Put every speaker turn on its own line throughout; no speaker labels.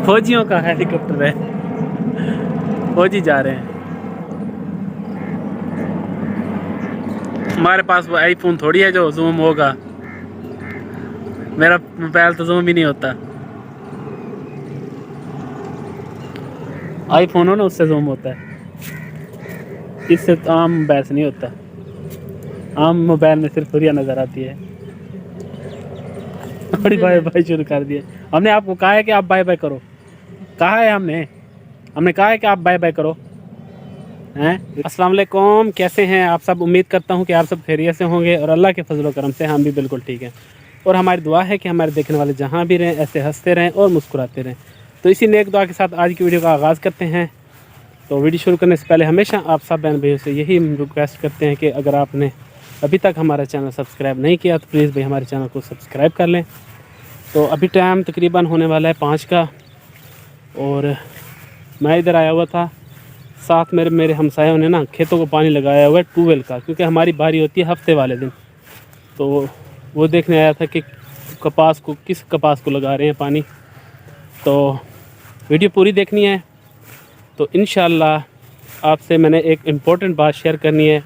फौजियों का हेलीकॉप्टर है, फौजी जा रहे हैं। हमारे पास वो आईफोन थोड़ी है जो जूम होगा, मेरा मोबाइल तो जूम ही नहीं होता। आईफोन हो ना, उससे जूम होता है, इससे तो आम मोबाइल से नहीं होता। आम मोबाइल में सिर्फ हुरिया नज़र आती है। बड़ी बाय बाय शुरू कर दिया। हमने आपको कहा है कि आप बाय बाय करो, कहा है हमने कहा है कि आप बाय बाय करो हैं। अस्सलाम वालेकुम, कैसे हैं आप सब? उम्मीद करता हूं कि आप सब खैरियत से होंगे और अल्लाह के फजल व करम से हम भी बिल्कुल ठीक हैं। और हमारी दुआ है कि हमारे देखने वाले जहां भी रहें ऐसे हंसते रहें और मुस्कुराते रहें। तो इसी नेक दुआ के साथ आज की वीडियो का आगाज़ करते हैं। तो वीडियो शुरू करने से पहले हमेशा आप सब बहन भाइयों से यही रिक्वेस्ट करते हैं कि अगर आपने अभी तक हमारा चैनल सब्सक्राइब नहीं किया तो प्लीज़ भाई हमारे चैनल को सब्सक्राइब कर लें। तो अभी टाइम तकरीबन होने वाला है 5 का और मैं इधर आया हुआ था। साथ मेरे हमसायों ने ना खेतों को पानी लगाया हुआ है ट्यूबवेल का, क्योंकि हमारी बारी होती है हफ्ते वाले दिन। तो वो देखने आया था कि किस कपास को लगा रहे हैं पानी। तो वीडियो पूरी देखनी है। तो इंशाल्लाह आपसे मैंने एक इम्पोर्टेंट बात शेयर करनी है,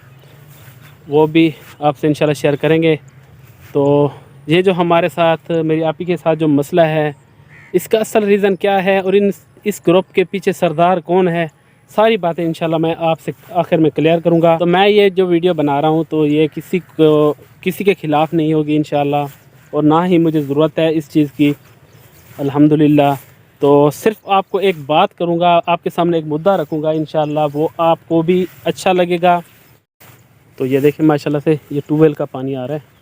वो भी आपसे इंशाल्लाह शेयर करेंगे। तो ये जो हमारे साथ मेरी आपी के साथ जो मसला है, इसका असल रीज़न क्या है और इस ग्रुप के पीछे सरदार कौन है, सारी बातें इंशाल्लाह मैं आपसे आखिर में क्लियर करूंगा। तो मैं ये जो वीडियो बना रहा हूँ तो ये किसी के ख़िलाफ़ नहीं होगी इंशाल्लाह, और ना ही मुझे ज़रूरत है इस चीज़ की, अल्हम्दुलिल्लाह। तो सिर्फ़ आपको एक बात करूँगा, आपके सामने एक मुद्दा रखूँगा, इंशाल्लाह वो आपको भी अच्छा लगेगा। तो ये देखें माशाल्लाह से ये ट्यूबवेल का पानी आ रहा है।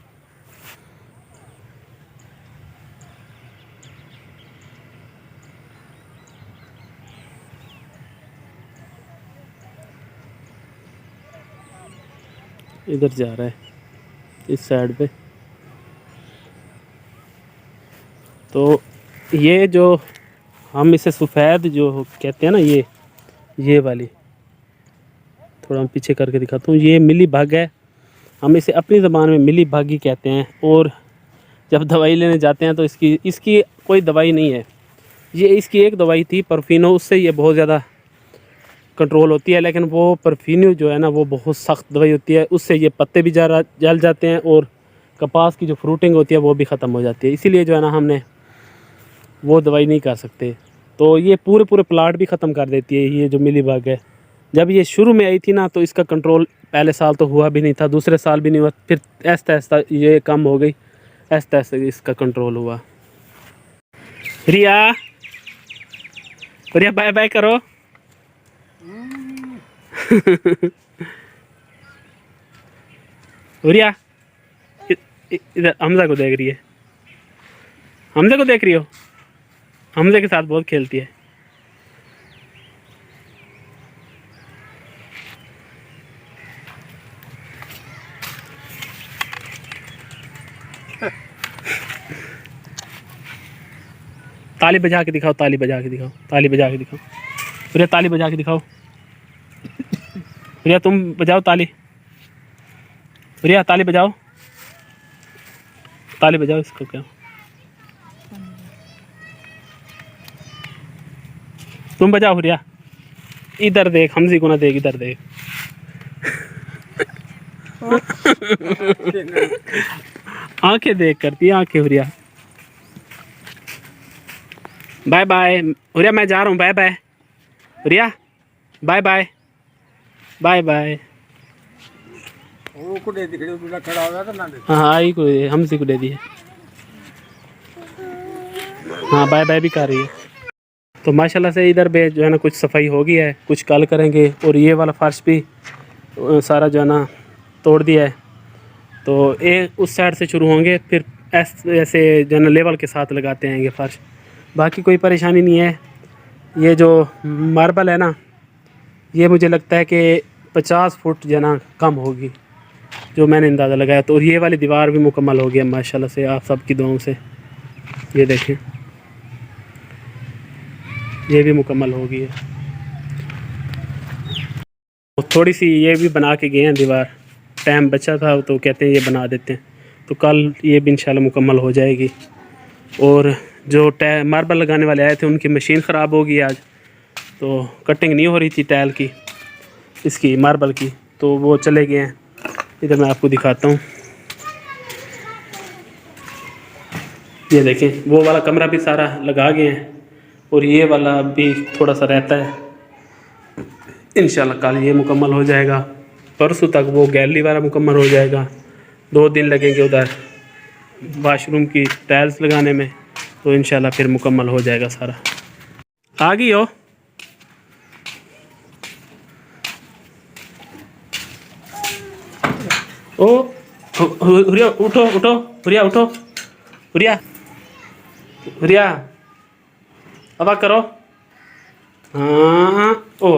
इधर जा रहा है इस साइड पे। तो ये जो हम इसे सफ़ेद जो कहते हैं ना, ये वाली, थोड़ा हम पीछे करके दिखाता हूँ, ये मिली भाग है। हम इसे अपनी ज़बान में मिली भागी कहते हैं। और जब दवाई लेने जाते हैं तो इसकी कोई दवाई नहीं है, ये इसकी एक दवाई थी परफिनो, उससे ये बहुत ज़्यादा कंट्रोल होती है। लेकिन वो परफिनो जो है ना वो बहुत सख्त दवाई होती है, उससे ये पत्ते भी जल जाते हैं और कपास की जो फ्रूटिंग होती है वो भी ख़त्म हो जाती है। इसीलिए जो है ना हमने वो दवाई नहीं कर सकते। तो ये पूरे प्लाट भी ख़त्म कर देती है ये जो मिली बाग है। जब ये शुरू में आई थी ना तो इसका कंट्रोल पहले साल तो हुआ भी नहीं था, दूसरे साल भी नहीं हुआ, फिर आहिस्ता आहिस्ता ये कम हो गई, आहिस्ता आहिस्ता इसका कंट्रोल हुआ। रिया रिया बाय बाय करो। रिया इधर हमजा को देख रही है, हमजा को देख रही हो, हमजा के साथ बहुत खेलती है। ताली बजा के दिखाओ, ताली बजा के दिखाओ, ताली बजा के दिखाओ। रिया ताली बजा के दिखाओ, रिया तुम बजाओ ताली, रिया ताली बजाओ, ताली बजाओ। इसको क्या तुम बजाओ रिया। इधर देख, हमजी को ना देख, इधर देख। आंखें देख करती है, आंखें। हुरिया बाय बाय, हुरिया मैं जा रहा हूँ, bye bye Huriya, bye bye bye bye. हाँ आई को हमसे को दे दी है। हाँ बाय बाय भी कर रही है। तो माशाल्लाह से इधर पे जो है ना कुछ सफाई हो गई है, कुछ कल करेंगे। और ये वाला फर्श भी सारा जो है ना तोड़ दिया है। तो एक उस साइड से शुरू होंगे, फिर ऐसे जो है ना लेवल के साथ लगाते हैं ये फर्श। बाकी कोई परेशानी नहीं है। ये जो मार्बल है ना, ये मुझे लगता है कि 50 फुट जो है ना कम होगी, जो मैंने अंदाज़ा लगाया। तो और ये वाली दीवार भी मुकम्मल हो गया माशाल्लाह से, आप सबकी दुआओं से। ये देखें ये भी मुकम्मल हो गई है। थोड़ी सी ये भी बना के गए हैं दीवार, टाइम बचा था तो कहते हैं ये बना देते हैं। तो कल ये भी इंशाल्लाह मुकम्मल हो जाएगी। और जो मार्बल लगाने वाले आए थे उनकी मशीन ख़राब हो गई आज, तो कटिंग नहीं हो रही थी टाइल की, इसकी मार्बल की, तो वो चले गए हैं। इधर मैं आपको दिखाता हूँ, ये देखें वो वाला कमरा भी सारा लगा गए हैं और ये वाला भी थोड़ा सा रहता है। इंशाल्लाह कल ये मुकम्मल हो जाएगा, परसों तक वो गैलरी वाला मुकम्मल हो जाएगा। 2 दिन लगेंगे उधर वाशरूम की टाइल्स लगाने में, तो इंशाल्लाह फिर मुकम्मल हो जाएगा सारा। आ गई हो? ओ हुरिया उठो उठो, हुरिया उठो, हुरिया हुरिया अब करो। हाँ ओ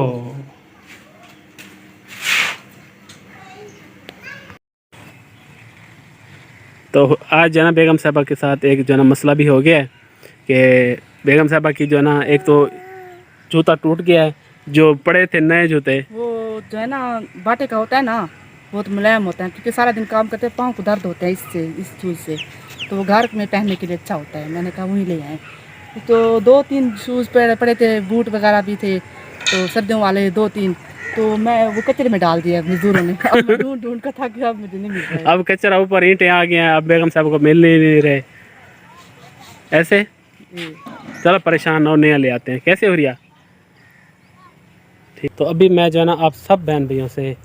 तो आज जो है ना बेगम साहबा के साथ एक जो है ना मसला भी हो गया है कि बेगम साहबा की जो है ना एक तो जूता टूट गया है, जो पड़े थे नए जूते,
वो जो है ना बाटे का होता है ना, बहुत मुलायम होता है, क्योंकि सारा दिन काम करते पाँव को दर्द होता है इससे, इस शूज़ से, तो वो घर में पहनने के लिए अच्छा होता है। मैंने कहा वहीं ले आए, तो 2-3 शूज़ पड़े थे, बूट वगैरह भी थे, तो सर्दियों वाले 2-3, तो मैं वो कचरे में डाल दिया मजदूरों ने। अब मैं ढूंढ ढूंढ कर था कि अब मुझे नहीं मिल रहा है।
अब कचरा ऊपर ईंटें आ गए हैं, अब बेगम साहब को मिल नहीं रहे ऐसे। चलो परेशान और नया ले आते हैं। कैसे हो रिया? ठीक। तो अभी मैं जो है ना आप सब बहन भाइयों से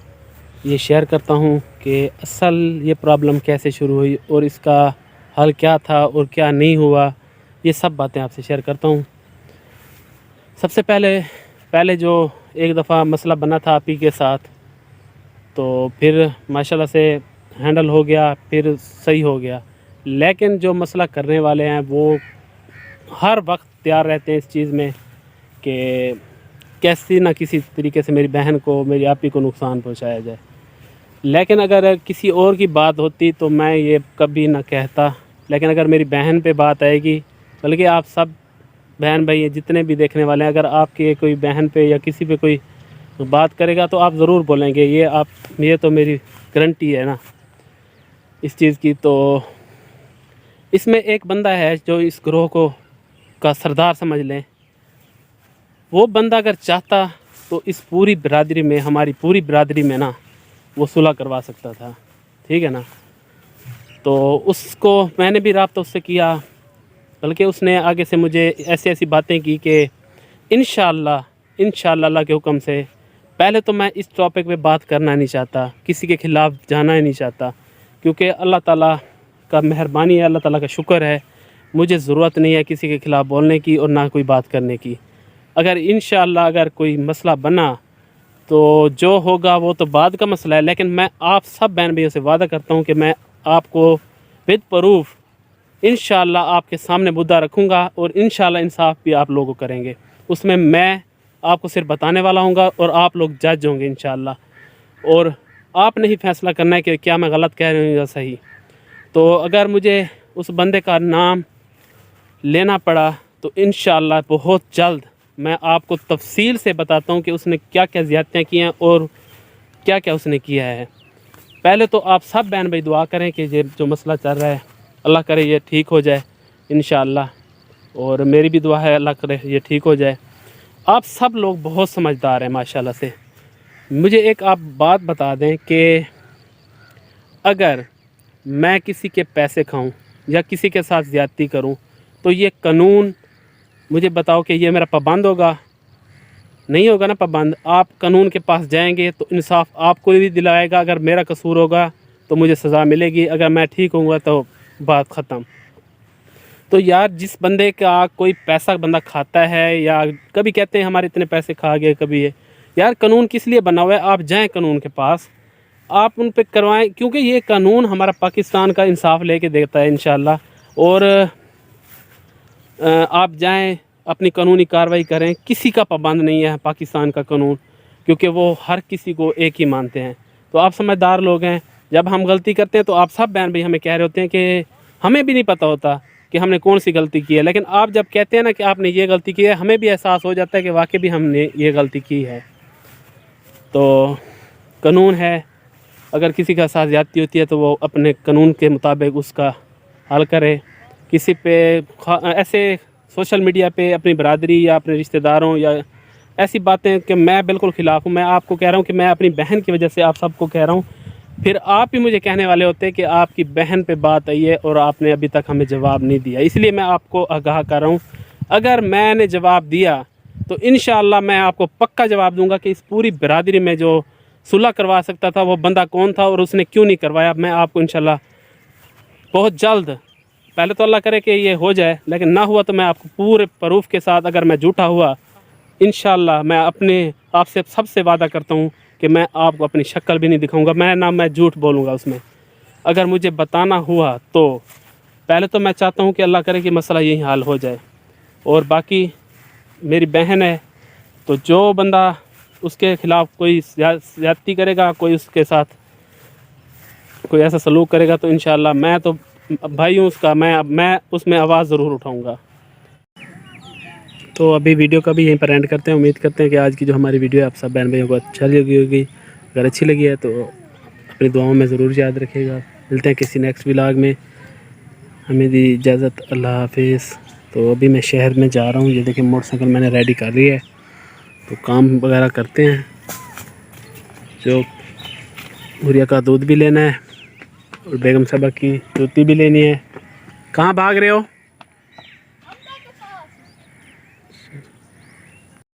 ये शेयर करता हूँ कि असल ये प्रॉब्लम कैसे शुरू हुई और इसका हल क्या था और क्या नहीं हुआ, ये सब बातें आपसे शेयर करता हूँ। सबसे पहले जो एक दफ़ा मसला बना था आप ही के साथ, तो फिर माशाल्लाह से हैंडल हो गया, फिर सही हो गया। लेकिन जो मसला करने वाले हैं वो हर वक्त तैयार रहते हैं इस चीज़ में कि कैसी ना किसी तरीके से मेरी बहन को, मेरी आपी को नुकसान पहुंचाया जाए। लेकिन अगर किसी और की बात होती तो मैं ये कभी ना कहता, लेकिन अगर मेरी बहन पे बात आएगी, बल्कि आप सब बहन भाई जितने भी देखने वाले हैं, अगर आपकी कोई बहन पे या किसी पे कोई बात करेगा तो आप ज़रूर बोलेंगे, ये तो मेरी गारंटी है ना इस चीज़ की। तो इसमें एक बंदा है जो इस ग्रोह को का सरदार समझ लें, वो बंदा अगर चाहता तो इस पूरी बिरादरी में, हमारी पूरी बिरादरी में ना वो सुलह करवा सकता था, ठीक है ना। तो उसको मैंने भी रब्ता उससे किया, बल्कि उसने आगे से मुझे ऐसी ऐसी बातें की कि इंशाअल्लाह अल्लाह के हुक्म से, पहले तो मैं इस टॉपिक पे बात करना नहीं चाहता, किसी के ख़िलाफ़ जाना ही नहीं चाहता, क्योंकि अल्लाह ताला का मेहरबानी है, अल्लाह ताला का शुक्र है, मुझे ज़रूरत नहीं है किसी के ख़िलाफ़ बोलने की और ना कोई बात करने की। अगर इंशाअल्लाह अगर कोई मसला बना तो जो होगा वो तो बाद का मसला है, लेकिन मैं आप सब बहन भाइयों से वादा करता हूँ कि मैं आपको विद प्रूफ इंशाअल्लाह आपके सामने मुद्दा रखूँगा और इंशाअल्लाह इंसाफ भी आप लोगों को करेंगे। उसमें मैं आपको सिर्फ बताने वाला हूँगा और आप लोग जज होंगे इंशाअल्लाह, और आपने ही फैसला करना है कि क्या मैं गलत कह रही हूँ या सही। तो अगर मुझे उस बंदे का नाम लेना पड़ा तो इंशाअल्लाह बहुत जल्द मैं आपको तफसील से बताता हूँ कि उसने क्या क्या ज़्यादतियाँ की हैं और क्या क्या उसने किया है। पहले तो आप सब बहन भाई दुआ करें कि ये जो मसला चल रहा है अल्लाह करे ये ठीक हो जाए इंशाअल्लाह, और मेरी भी दुआ है अल्लाह करे ये ठीक हो जाए। आप सब लोग बहुत समझदार हैं माशाल्लाह से। मुझे एक आप बात बता दें कि अगर मैं किसी के पैसे खाऊं या किसी के साथ ज़्यादती करूं तो ये कानून मुझे बताओ कि ये मेरा पाबंद होगा? नहीं होगा ना पाबंद। आप कानून के पास जाएंगे तो इंसाफ आपको भी दिलाएगा, अगर मेरा कसूर होगा तो मुझे सज़ा मिलेगी, अगर मैं ठीक होऊंगा तो बात ख़त्म। तो यार जिस बंदे का कोई पैसा बंदा खाता है, या कभी कहते हैं हमारे इतने पैसे खा गए, कभी ये, यार कानून किस लिए बना हुआ है? आप जाएं कानून के पास, आप उन पे करवाएं, क्योंकि ये कानून हमारा पाकिस्तान का इंसाफ लेके देता है इंशाल्लाह। और आप जाएं अपनी कानूनी कार्रवाई करें, किसी का पाबंद नहीं है पाकिस्तान का कानून, क्योंकि वो हर किसी को एक ही मानते हैं। तो आप समझदार लोग हैं, जब हम गलती करते हैं तो आप सब बहन भाई हमें कह रहे होते हैं कि हमें भी नहीं पता होता कि हमने कौन सी गलती की है, लेकिन आप जब कहते हैं ना कि आपने ये गलती की है, हमें भी एहसास हो जाता है कि वाकई भी हमने ये गलती की है। तो कानून है, अगर किसी का साथ ज़्यादती होती है तो वो अपने कानून के मुताबिक उसका हल करे। किसी पे ऐसे सोशल मीडिया पे अपनी बरादरी या अपने रिश्तेदारों या ऐसी बातें कि मैं बिल्कुल ख़िलाफ़ हूँ। मैं आपको कह रहा हूँ कि मैं अपनी बहन की वजह से आप सबको कह रहा हूँ, फिर आप ही मुझे कहने वाले होते कि आपकी बहन पे बात आई है और आपने अभी तक हमें जवाब नहीं दिया। इसलिए मैं आपको आगाह कर रहा हूँ, अगर मैंने जवाब दिया तो इंशाअल्लाह मैं आपको पक्का जवाब दूंगा कि इस पूरी बरादरी में जो सुलह करवा सकता था वो बंदा कौन था और उसने क्यों नहीं करवाया। मैं आपको इंशाअल्लाह बहुत जल्द, पहले तो अल्लाह करे कि ये हो जाए, लेकिन ना हुआ तो मैं आपको पूरे प्रूफ के साथ, अगर मैं झूठा हुआ इंशाअल्लाह मैं अपने आपसे सबसे वादा करता हूँ कि मैं आपको अपनी शक्ल भी नहीं दिखाऊंगा, मैं झूठ बोलूँगा उसमें। अगर मुझे बताना हुआ तो पहले तो मैं चाहता हूँ कि अल्लाह करे कि मसला यही हाल हो जाए, और बाकी मेरी बहन है तो जो बंदा उसके ख़िलाफ़ कोई ज़्यादती करेगा, कोई उसके साथ कोई ऐसा सलूक करेगा, तो इंशाअल्लाह मैं तो भाई हूँ उसका, मैं उसमें आवाज़ ज़रूर उठाऊँगा। तो अभी वीडियो का भी यहीं पर एंड करते हैं। उम्मीद करते हैं कि आज की जो हमारी वीडियो है आप सब बहन भाइयों को अच्छा लगी होगी। अगर अच्छी लगी है तो अपनी दुआओं में ज़रूर याद रखिएगा। मिलते हैं किसी नेक्स्ट व्लॉग में। हमें दी इजाज़त, अल्लाह हाफिज़। तो अभी मैं शहर में जा रहा हूँ, ये देखिए मोटरसाइकिल मैंने रेडी कर ली है, तो काम वगैरह करते हैं। जो गुड़िया का दूध भी लेना है और बेगम साहबा की जूती भी लेनी है। कहाँ भाग रहे हो?